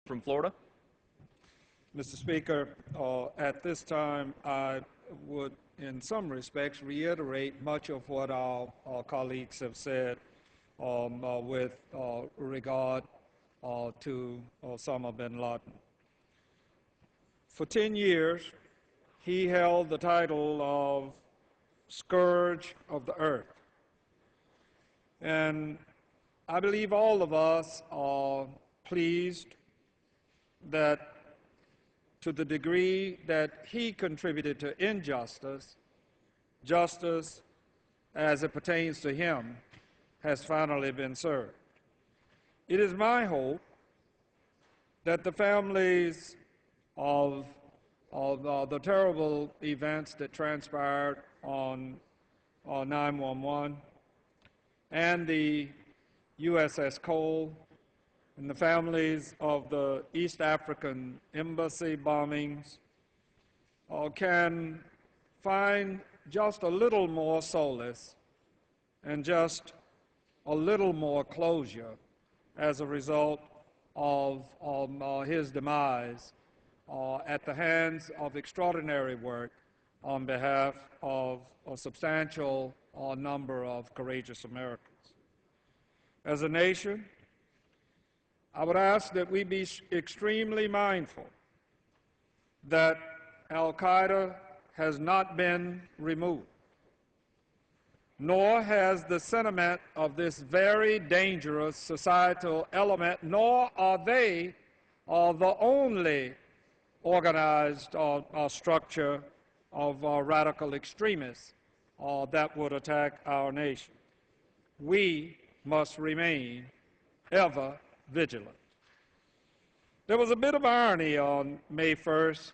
from Florida. Mr. Speaker, at this time, I would, in some respects, reiterate much of what our colleagues have said with regard to Osama bin Laden. For 10 years, he held the title of Scourge of the Earth. And I believe all of us are pleased that to the degree that he contributed to injustice, justice as it pertains to him has finally been served. It is my hope that the families of the terrible events that transpired on 9/11 and the USS Cole and the families of the East African embassy bombings can find just a little more solace and just a little more closure as a result of his demise at the hands of extraordinary work on behalf of a substantial number of courageous Americans. As a nation, I would ask that we be extremely mindful that Al-Qaeda has not been removed, nor has the sentiment of this very dangerous societal element, nor are they the only organized structure of radical extremists that would attack our nation. We must remain ever vigilant. There was a bit of irony on May 1st,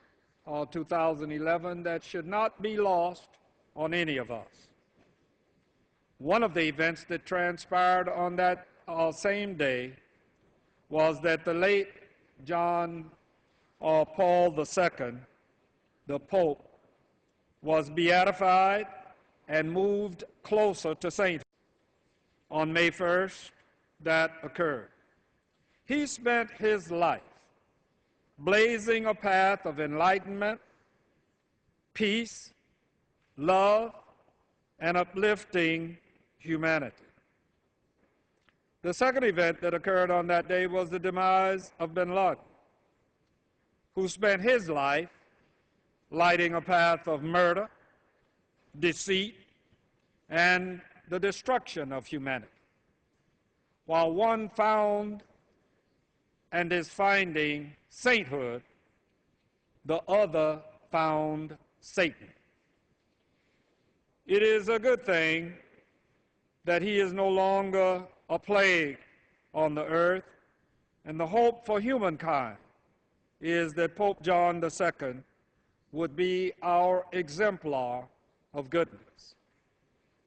2011 that should not be lost on any of us. One of the events that transpired on that same day was that the late John Paul II, the Pope, was beatified and moved closer to sainthood. On May 1st, that occurred. He spent his life blazing a path of enlightenment, peace, love, and uplifting humanity. The second event that occurred on that day was the demise of bin Laden, who spent his life lighting a path of murder, deceit, and the destruction of humanity. While one found and is finding sainthood, the other found Satan. It is a good thing that he is no longer a plague on the earth, and the hope for humankind is that Pope John II would be our exemplar of goodness.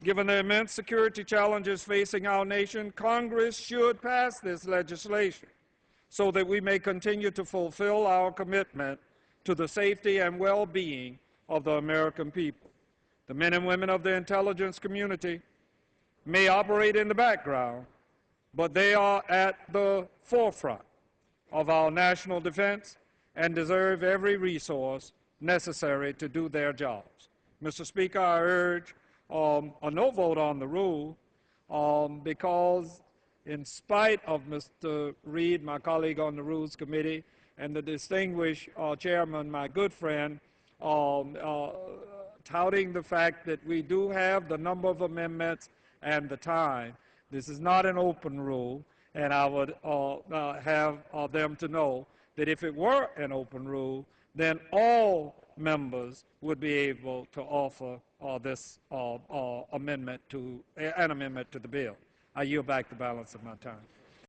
Given the immense security challenges facing our nation, Congress should pass this legislation so that we may continue to fulfill our commitment to the safety and well-being of the American people. The men and women of the intelligence community may operate in the background, but they are at the forefront of our national defense and deserve every resource necessary to do their jobs. Mr. Speaker, I urge a no vote on the rule because in spite of Mr. Reed, my colleague on the Rules Committee, and the distinguished chairman, my good friend, touting the fact that we do have the number of amendments and the time. This is not an open rule, and I would have them to know that if it were an open rule, then all members would be able to offer this amendment to the bill. I yield back the balance of my time.